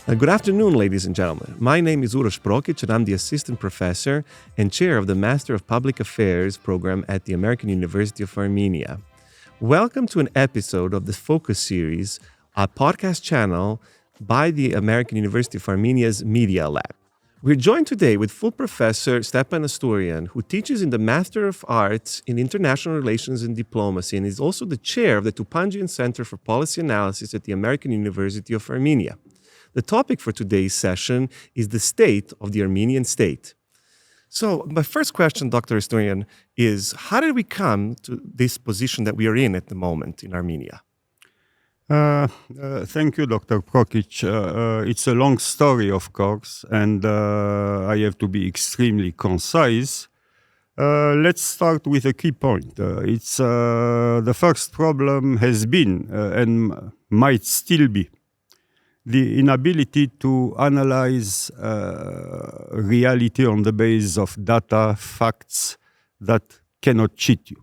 Good afternoon, ladies and gentlemen. My name is Uros Prokic, and I'm the Assistant Professor and Chair of the Master of Public Affairs program at the American University of Armenia. Welcome to an episode of the Focus series, a podcast channel by the American University of Armenia's Media Lab. We're joined today with full Professor Stephan Astourian, who teaches in the Master of Arts in International Relations and Diplomacy and is also the chair of the Turpanjian Center for Policy Analysis at the American University of Armenia. The topic for today's session is the state of the Armenian state. So my first question, Dr. Astourian, is how did we come to this position that we are in at the moment in Armenia? Thank you, Dr. Prokic. It's a long story, of course, and I have to be extremely concise. Let's start with a key point. It's the first problem has been and might still be the inability to analyze reality on the basis of data, facts that cannot cheat you.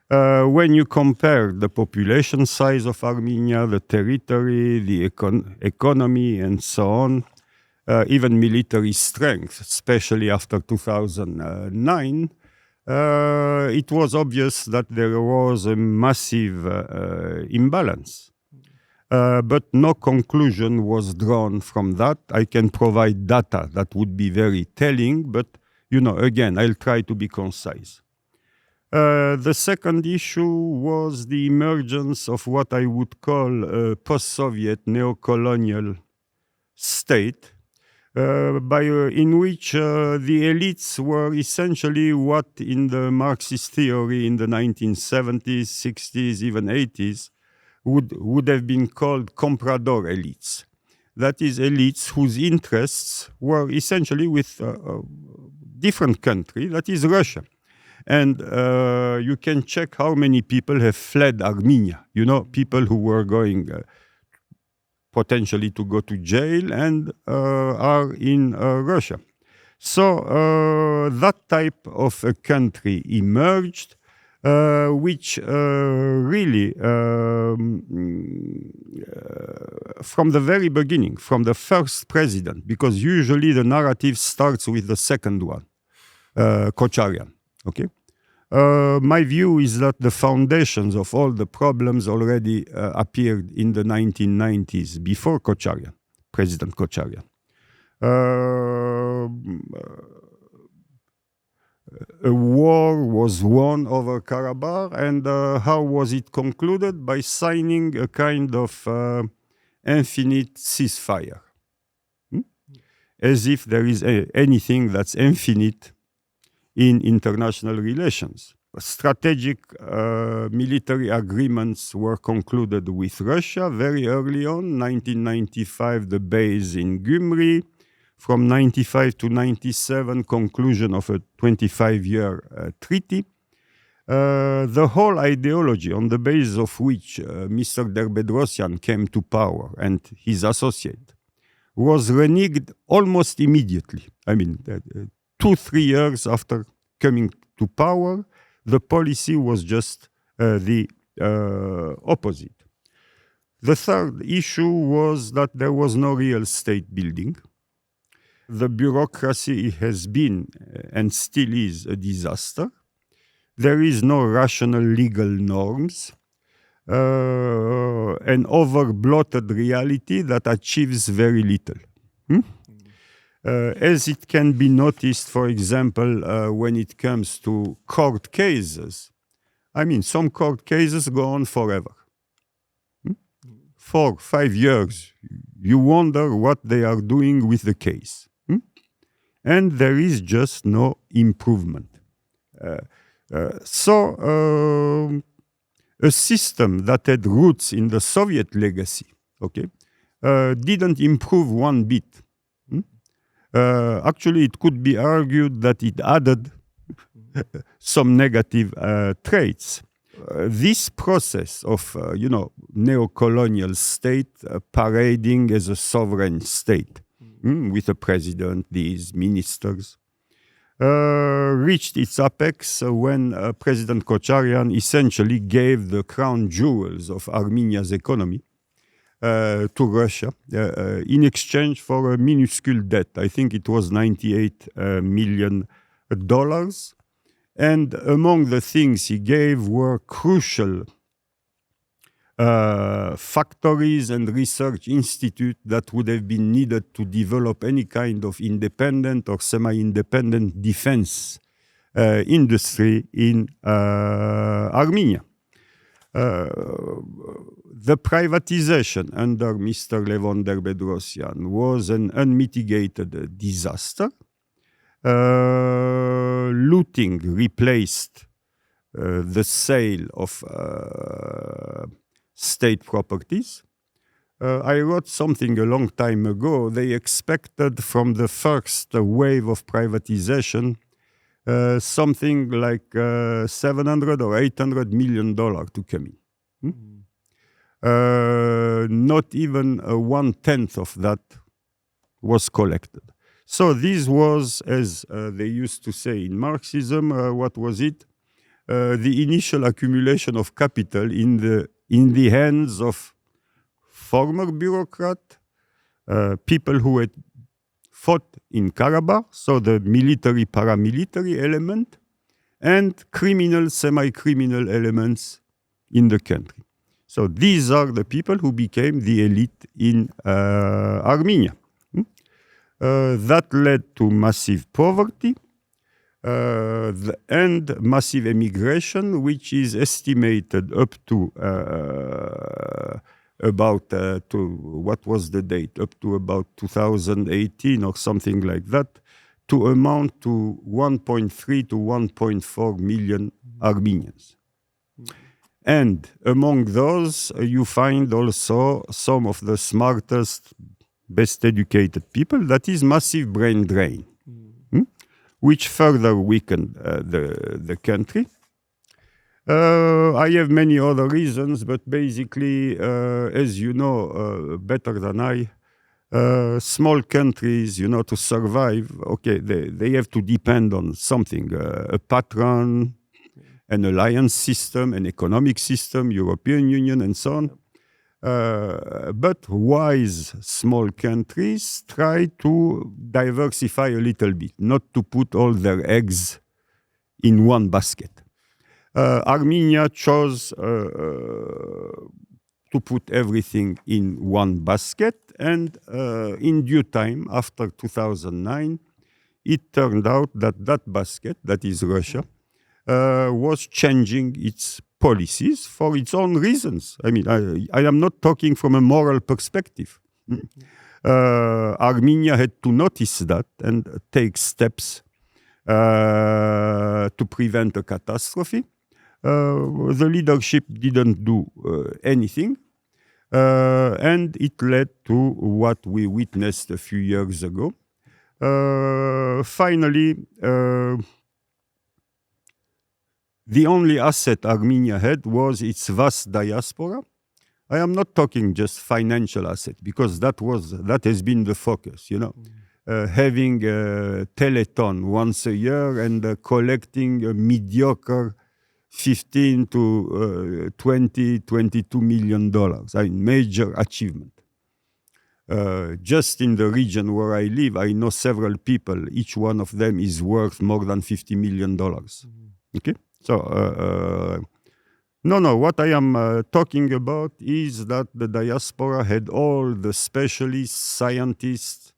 When you compare the population size of Armenia, the territory, the economy, and so on, even military strength, especially after 2009, it was obvious that there was a massive imbalance. But no conclusion was drawn from that. I can provide data that would be very telling, but, again, I'll try to be concise. The second issue was the emergence of what I would call a post-Soviet neocolonial state, in which the elites were essentially what in the Marxist theory in the 1970s, 60s, even 80s, would have been called comprador elites. That is, elites whose interests were essentially with a different country, that is Russia. And you can check how many people have fled Armenia. People who were going potentially to go to jail and are in Russia. So that type of a country emerged, which really, from the very beginning, from the first president, because usually the narrative starts with the second one, Kocharyan. Okay, my view is that the foundations of all the problems already appeared in the 1990s, before Kocharyan, President Kocharyan. A war was won over Karabakh, and how was it concluded? By signing a kind of infinite ceasefire. As if there is anything that's infinite in international relations. Strategic military agreements were concluded with Russia very early on, 1995, the base in Gyumri. From 95 to 97, conclusion of a 25-year treaty. The whole ideology on the basis of which Mr. Bedrosian came to power and his associate was reneged almost immediately. 2-3 years after coming to power, the policy was just the opposite. The third issue was that there was no real state building. The bureaucracy has been and still is a disaster. There is no rational legal norms. An over-bloated reality that achieves very little. As it can be noticed, for example, when it comes to court cases. Some court cases go on forever. 4-5 years. You wonder what they are doing with the case. And there is just no improvement. So a system that had roots in the Soviet legacy, didn't improve one bit. Actually, it could be argued that it added some negative traits. This process of, neocolonial state parading as a sovereign state, with a president, these ministers, reached its apex when President Kocharyan essentially gave the crown jewels of Armenia's economy to Russia in exchange for a minuscule debt. I think it was $98 million. And among the things he gave were crucial factories and research institutes that would have been needed to develop any kind of independent or semi-independent defense industry in Armenia. The privatization under Mr. Levon Bedrosian was an unmitigated disaster. Looting replaced the sale of state properties. I wrote something a long time ago. They expected from the first wave of privatization something like $700 or $800 million to come in. Not even 1/10 of that was collected. So this was, as they used to say in Marxism, what was it? The initial accumulation of capital in the hands of former bureaucrats, people who had fought in Karabakh, so the military, paramilitary element, and criminal, semi-criminal elements in the country. So these are the people who became the elite in Armenia. That led to massive poverty and massive emigration, which is estimated up to what was the date? Up to about 2018 or something like that, to amount to 1.3 to 1.4 million Armenians. And among those, you find also some of the smartest, best educated people. That is massive brain drain, which further weakened the country. I have many other reasons, but basically, as you know better than I, small countries, to survive, okay, they have to depend on something, a patron, an alliance system, an economic system, European Union, and so on. But wise small countries try to diversify a little bit, not to put all their eggs in one basket. Armenia chose to put everything in one basket, and in due time, after 2009, it turned out that that basket, that is Russia, was changing its policies for its own reasons. I mean, I am not talking from a moral perspective. Armenia had to notice that and take steps to prevent a catastrophe. The leadership didn't do anything, and it led to what we witnessed a few years ago. Finally, the only asset Armenia had was its vast diaspora. I am not talking just financial asset, because that has been the focus, having a telethon once a year and collecting a mediocre 15 to 20, $22 million. A major achievement. Just in the region where I live, I know several people. Each one of them is worth more than $50 million. Okay? So, no, what I am talking about is that the diaspora had all the specialists, scientists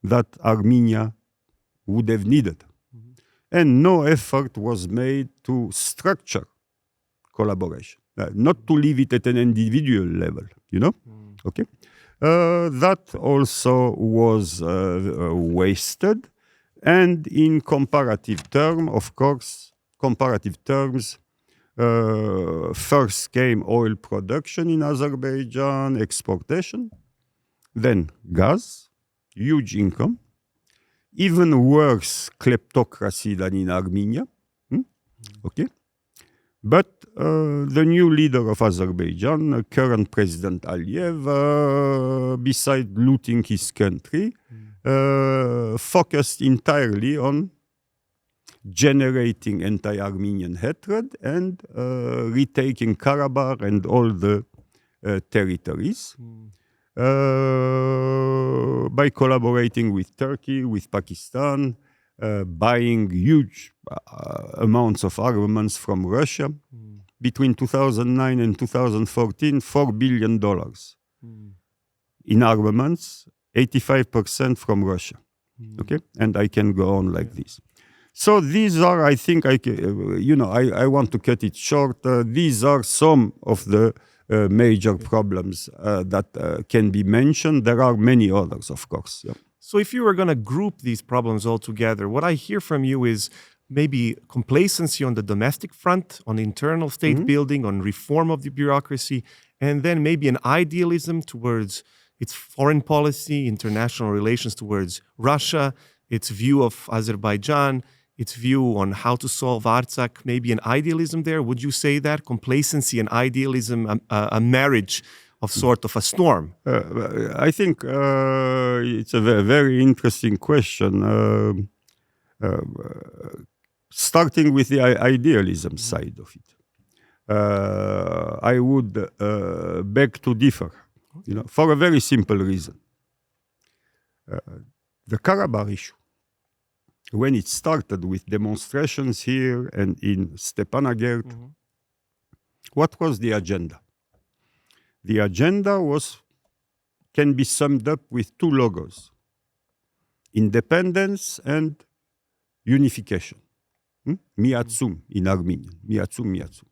that Armenia would have needed. And no effort was made to structure collaboration, not to leave it at an individual level, Okay? That also was wasted. And in comparative terms, first came oil production in Azerbaijan, exportation, then gas, huge income, even worse kleptocracy than in Armenia. Okay? But the new leader of Azerbaijan, current President Aliyev, besides looting his country, focused entirely on generating anti-Armenian hatred and retaking Karabakh and all the territories by collaborating with Turkey, with Pakistan, buying huge amounts of armaments from Russia. Between 2009 and 2014, $4 billion in armaments, 85% from Russia. Okay, and I can go on like this. So these are, I think, I want to cut it short. These are some of the major problems that can be mentioned. There are many others, of course. Yeah. So if you were going to group these problems all together, what I hear from you is maybe complacency on the domestic front, on internal state building, on reform of the bureaucracy, and then maybe an idealism towards its foreign policy, international relations towards Russia, its view of Azerbaijan, its view on how to solve Artsakh, maybe an idealism there. Would you say that? Complacency and idealism, a marriage of sort of a storm? I think it's a very interesting question. Starting with the idealism side of it, I would beg to differ, for a very simple reason. The Karabakh issue, when it started with demonstrations here and in Stepanakert, what was the agenda? The agenda can be summed up with two logos: independence and unification. Miatsum in Armenian. Miatsum, miatsum.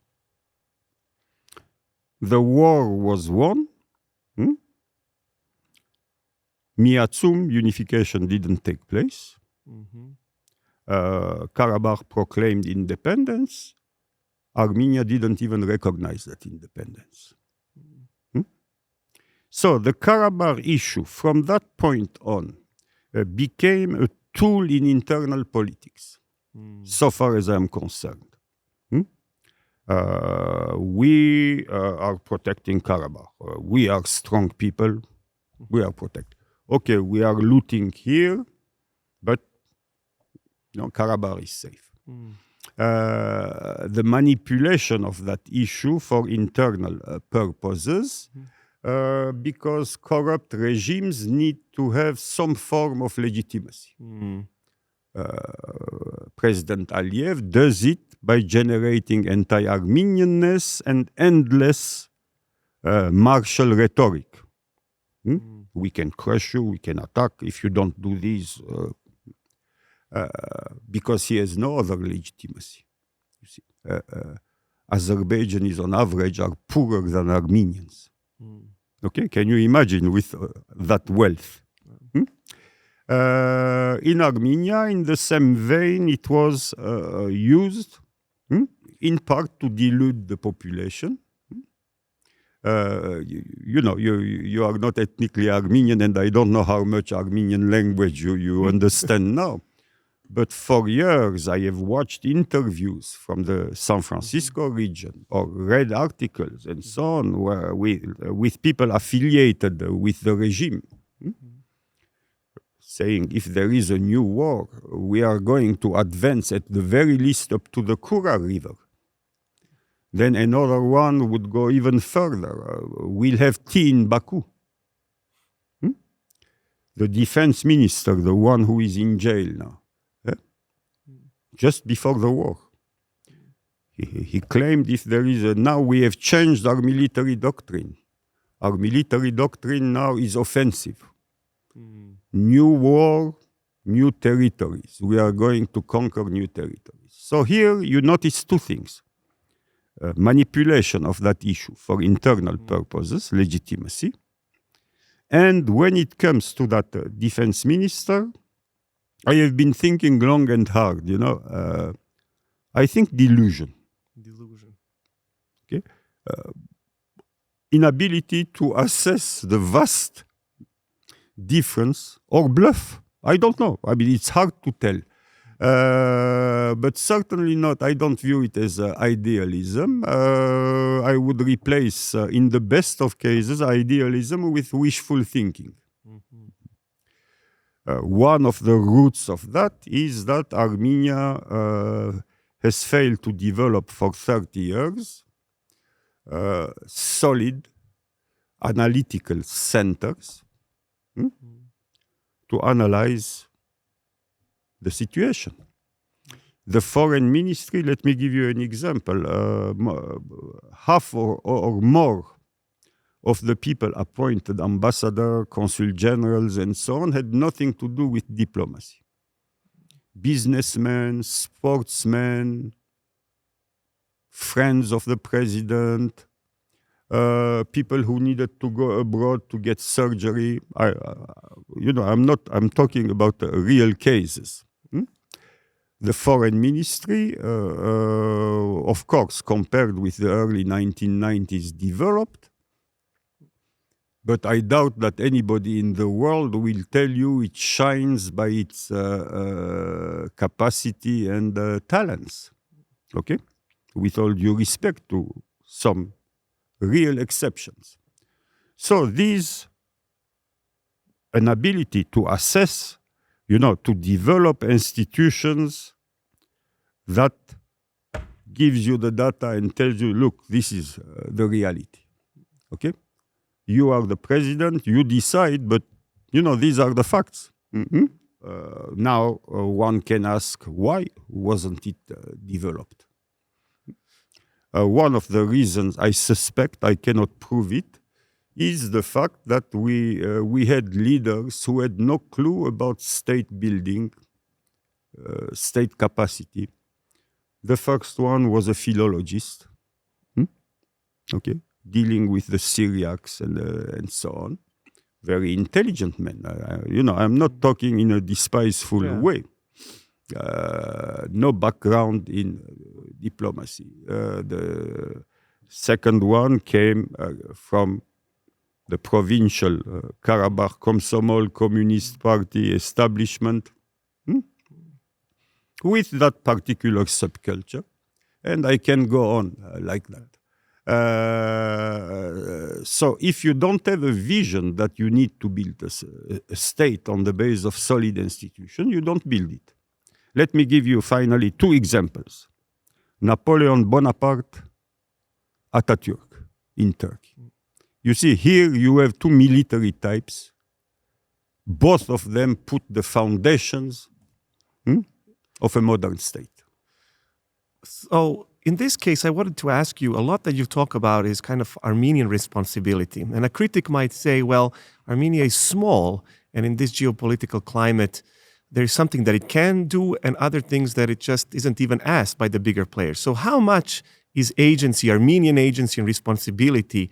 The war was won. Miatsum, unification, didn't take place. Karabakh proclaimed independence. Armenia didn't even recognize that independence. So the Karabakh issue, from that point on, became a tool in internal politics, so far as I'm concerned. We are protecting Karabakh. We are strong people. We are protected. Okay, we are looting here, but Karabakh is safe. The manipulation of that issue for internal purposes, because corrupt regimes need to have some form of legitimacy. President Aliyev does it by generating anti-Armenianness and endless martial rhetoric. We can crush you, we can attack if you don't do this, because he has no other legitimacy. You see, Azerbaijanis on average are poorer than Armenians. Okay, can you imagine with that wealth? In Armenia, in the same vein, it was used in part to delude the population. You are not ethnically Armenian, and I don't know how much Armenian language you understand now. But for years, I have watched interviews from the San Francisco region or read articles and so on with people affiliated with the regime, saying if there is a new war, we are going to advance at the very least up to the Kura River. Then another one would go even further. We'll have tea in Baku. The defense minister, the one who is in jail now, just before the war, he claimed if there is now we have changed our military doctrine. Our military doctrine now is offensive. New war, new territories. We are going to conquer new territories. So here you notice two things. Manipulation of that issue for internal purposes, legitimacy. And when it comes to that defense minister, I have been thinking long and hard, I think delusion. Delusion. Okay? Inability to assess the vast difference or bluff. I don't know. I mean, it's hard to tell. But certainly not, I don't view it as idealism. I would replace, in the best of cases, idealism with wishful thinking. One of the roots of that is that Armenia has failed to develop for 30 years solid analytical centers to analyze the situation. The foreign ministry, let me give you an example, half or more of the people appointed, ambassadors, consul generals, and so on, had nothing to do with diplomacy. Businessmen, sportsmen, friends of the president, people who needed to go abroad to get surgery. I'm talking about real cases. The foreign ministry, of course, compared with the early 1990s, developed. But I doubt that anybody in the world will tell you it shines by its capacity and talents. Okay? With all due respect to some real exceptions. So an ability to assess, to develop institutions that gives you the data and tells you, look, this is the reality. Okay? You are the president, you decide, but, these are the facts. Now, one can ask, why wasn't it developed? One of the reasons I suspect, I cannot prove it, is the fact that we had leaders who had no clue about state building, state capacity. The first one was a philologist, okay, dealing with the Syriacs and so on. Very intelligent man. I'm not talking in a despiseful way. No background in diplomacy. The second one came from the provincial Karabakh Komsomol Communist Party establishment with that particular subculture. And I can go on like that. So if you don't have a vision that you need to build a state on the base of solid institution, you don't build it. Let me give you finally two examples. Napoleon Bonaparte, Atatürk in Turkey. You see, here you have two military types. Both of them put the foundations of a modern state. So in this case, I wanted to ask you, a lot that you talk about is kind of Armenian responsibility. And a critic might say, well, Armenia is small, and in this geopolitical climate, there's something that it can do and other things that it just isn't even asked by the bigger players. So how much is agency, Armenian agency and responsibility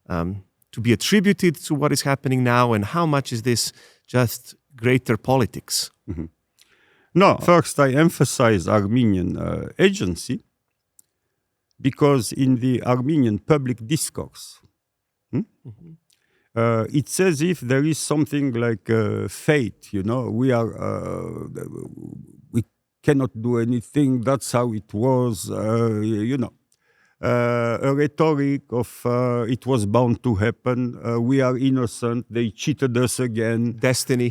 to be attributed to what is happening now, and how much is this just greater politics? Mm-hmm. No, first I emphasize Armenian agency because in the Armenian public discourse, it's as if there is something like fate, we cannot do anything, that's how it was, a rhetoric of it was bound to happen, we are innocent, they cheated us again. Destiny.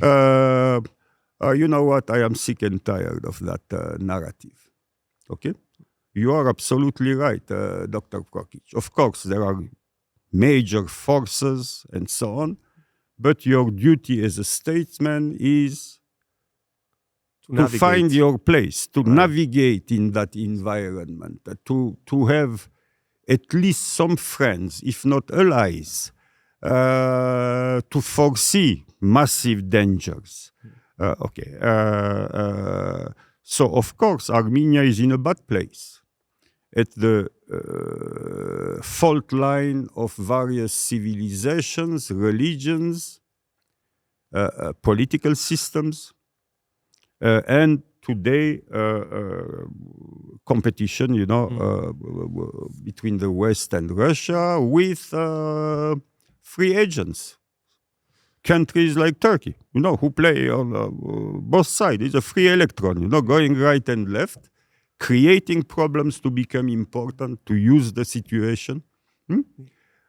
You know what, I am sick and tired of that narrative, okay? You are absolutely right, Dr. Prokic. Of course, there are major forces and so on, but your duty as a statesman is to find your place, to navigate in that environment, to have at least some friends, if not allies, to foresee massive dangers. So, of course, Armenia is in a bad place at the fault line of various civilizations, religions, political systems, and today competition, between the West and Russia with free agents. Countries like Turkey, who play on both sides. It's a free electron, going right and left, creating problems to become important, to use the situation,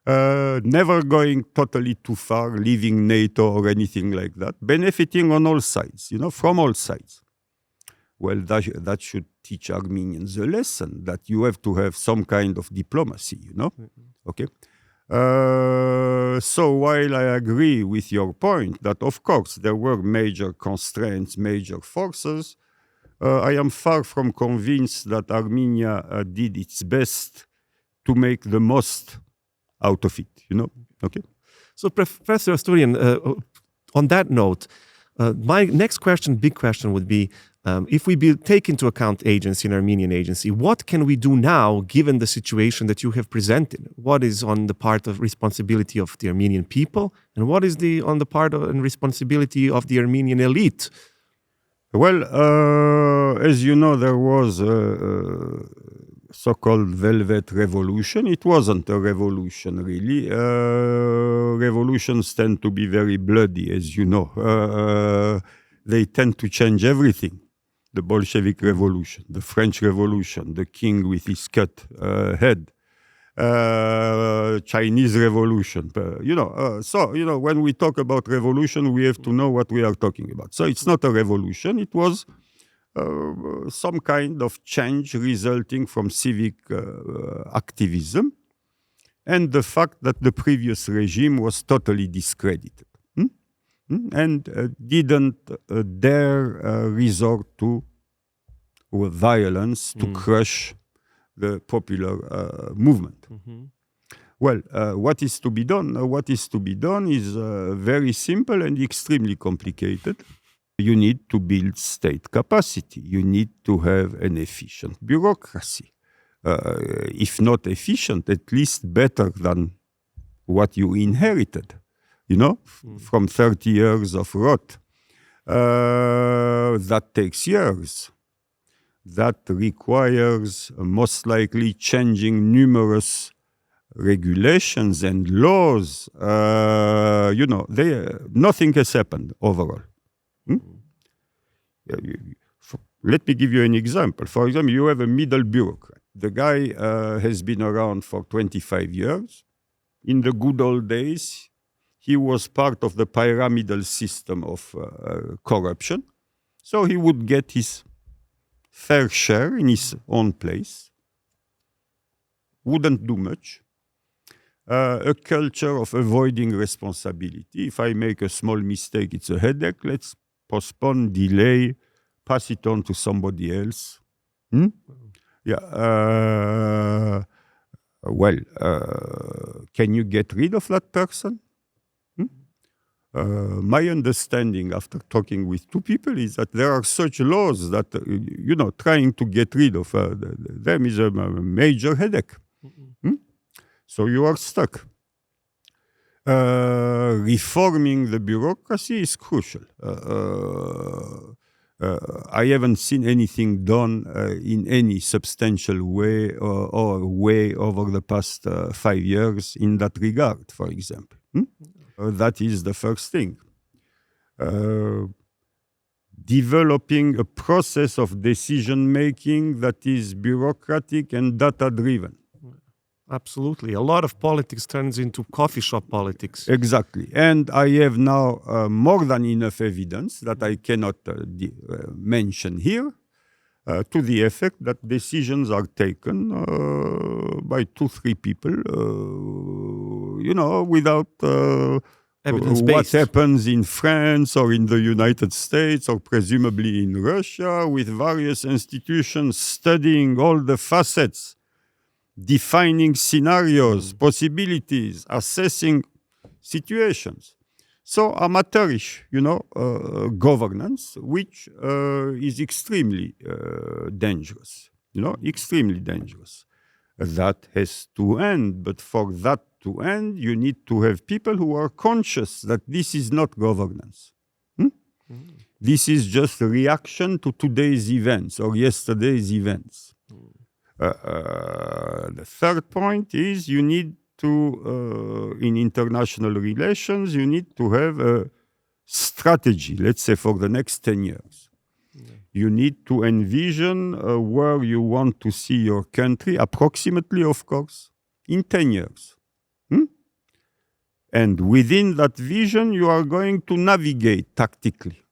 never going totally too far, leaving NATO or anything like that, benefiting on all sides, from all sides. Well, that should teach Armenians a lesson that you have to have some kind of diplomacy, Okay? So while I agree with your point that, of course, there were major constraints, major forces, I am far from convinced that Armenia did its best to make the most out of it, Okay. So, Professor Astourian, on that note, my next question, big question, would be, if we take into account agency and Armenian agency, what can we do now, given the situation that you have presented? What is on the part of responsibility of the Armenian people, and what is on the part of and responsibility of the Armenian elite? Well, as you know, there was a so-called Velvet Revolution. It wasn't a revolution, really. Revolutions tend to be very bloody, as you know. They tend to change everything. The Bolshevik Revolution, the French Revolution, the king with his cut head, Chinese Revolution. So, when we talk about revolution, we have to know what we are talking about. So it's not a revolution. It was some kind of change resulting from civic activism and the fact that the previous regime was totally discredited and didn't dare resort to violence to crush the popular movement. Well, what is to be done? What is to be done is very simple and extremely complicated. You need to build state capacity. You need to have an efficient bureaucracy. If not efficient, at least better than what you inherited, from 30 years of rot. That takes years. That requires most likely changing numerous regulations and laws. Nothing has happened overall. Let me give you an example. For example, you have a middle bureaucrat. The guy has been around for 25 years. In the good old days, he was part of the pyramidal system of corruption. So he would get his fair share in his own place. Wouldn't do much. A culture of avoiding responsibility. If I make a small mistake, it's a headache. Let's postpone, delay, pass it on to somebody else. Yeah. Can you get rid of that person? My understanding after talking with two people is that there are such laws that, trying to get rid of them is a major headache. So you are stuck. Reforming the bureaucracy is crucial. I haven't seen anything done in any substantial way or way over the past 5 years in that regard, for example. That is the first thing. Developing a process of decision-making that is bureaucratic and data-driven. Absolutely. A lot of politics turns into coffee shop politics. Exactly. And I have now more than enough evidence that I cannot mention here to the effect that decisions are taken by 2-3 people, without what happens in France or in the United States or presumably in Russia, with various institutions studying all the facets, defining scenarios, possibilities, assessing situations. So amateurish, governance, which is extremely dangerous, extremely dangerous. That has to end, but for that to end, you need to have people who are conscious that this is not governance. This is just a reaction to today's events or yesterday's events. The third point is you need to, in international relations, you need to have a strategy, let's say for the next 10 years. You need to envision where you want to see your country, approximately, of course, in 10 years. And within that vision, you are going to navigate tactically,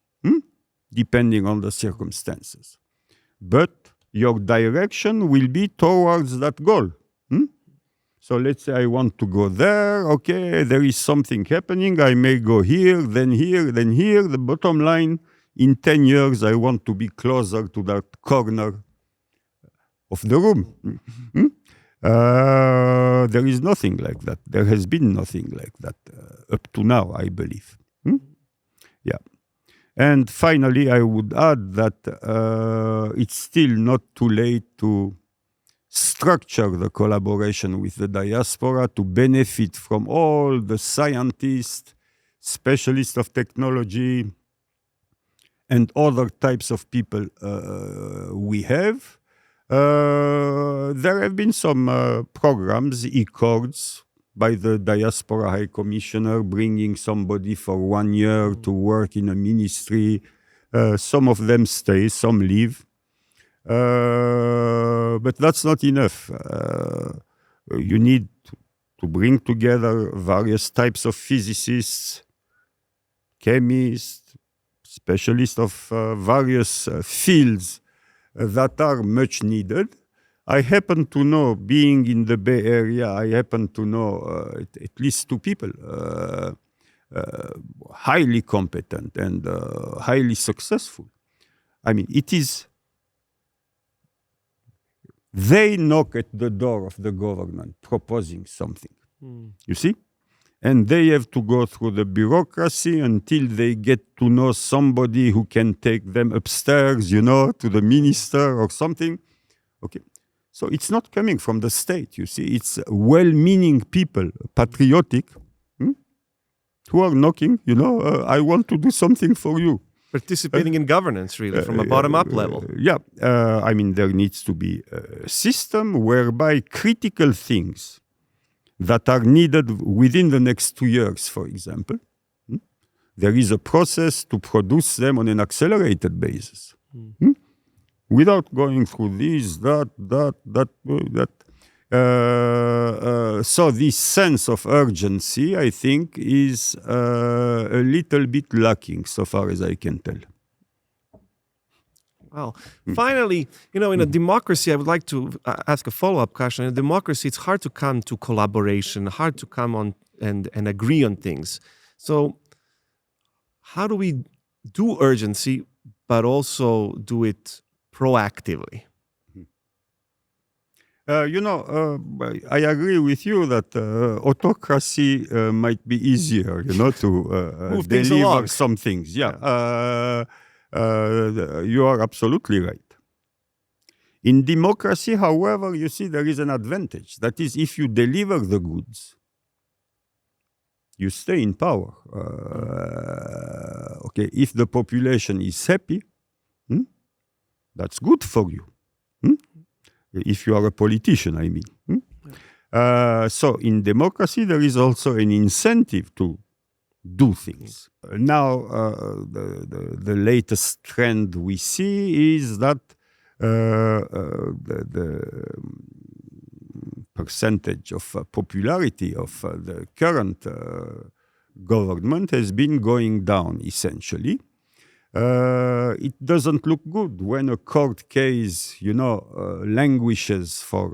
depending on the circumstances. But your direction will be towards that goal. So let's say I want to go there. Okay, there is something happening. I may go here, then here, then here. The bottom line, in 10 years, I want to be closer to that corner of the room. There is nothing like that. There has been nothing like that up to now, I believe. Yeah. And finally, I would add that it's still not too late to structure the collaboration with the diaspora to benefit from all the scientists, specialists of technology, and other types of people we have. There have been some programs, e-cords, by the Diaspora High Commissioner, bringing somebody for 1 year to work in a ministry. Some of them stay, some leave. But that's not enough. You need to bring together various types of physicists, chemists, specialists of various fields that are much needed. I happen to know, being in the Bay Area, I happen to know at least 2 people, highly competent and highly successful. I mean, it is, they knock at the door of the government proposing something, you see? And they have to go through the bureaucracy until they get to know somebody who can take them upstairs, you know, to the minister or something. Okay. So it's not coming from the state, you see. It's well-meaning people, patriotic, who are knocking, you know, I want to do something for you. Participating in governance, really, from a bottom-up level. I mean, there needs to be a system whereby critical things that are needed within the next 2 years, for example, there is a process to produce them on an accelerated basis. Without going through this, that. So this sense of urgency, I think, is a little bit lacking, so far as I can tell. Well, finally, you know, in a democracy, I would like to ask a follow-up question. In a democracy, it's hard to come to collaboration, hard to come on and agree on things. So how do we do urgency, but also do it proactively? I agree with you that autocracy might be easier, you know, to deliver some things. Yeah. You are absolutely right. In democracy, however, you see there is an advantage. That is, if you deliver the goods, you stay in power. Okay, if the population is happy, that's good for you. If you are a politician, I mean. So in democracy, there is also an incentive to do things. Now, the latest trend we see is that the percentage of popularity of the current government has been going down, essentially. It doesn't look good when a court case, you know, languishes for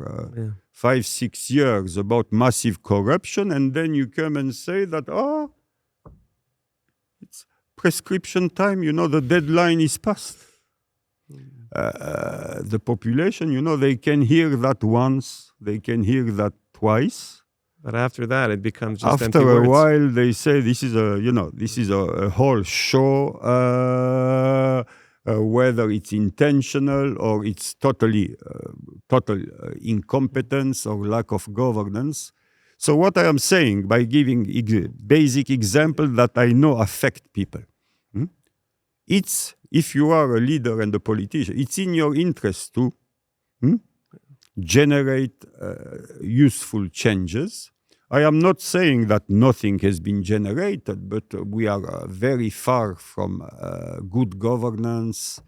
5-6 years about massive corruption, and then you come and say that, it's prescription time, you know, the deadline is past. The population, you know, they can hear that once, they can hear that twice. But after that, it becomes just after empty words. A while, they say this is a whole show, whether it's intentional or it's total incompetence or lack of governance. So what I am saying, by giving basic example that I know affect people, it's, if you are a leader and a politician, it's in your interest to generate useful changes. I am not saying that nothing has been generated, but we are very far from good governance,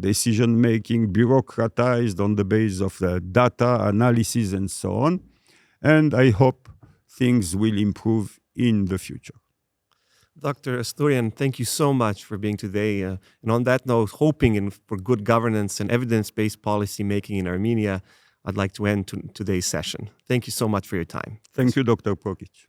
decision-making, bureaucratized on the basis of the data analysis and so on. And I hope things will improve in the future. Dr. Astourian, thank you so much for being today. And on that note, hoping for good governance and evidence-based policy making in Armenia, I'd like to end today's session. Thank you so much for your time. Thank you, Dr. Prokic.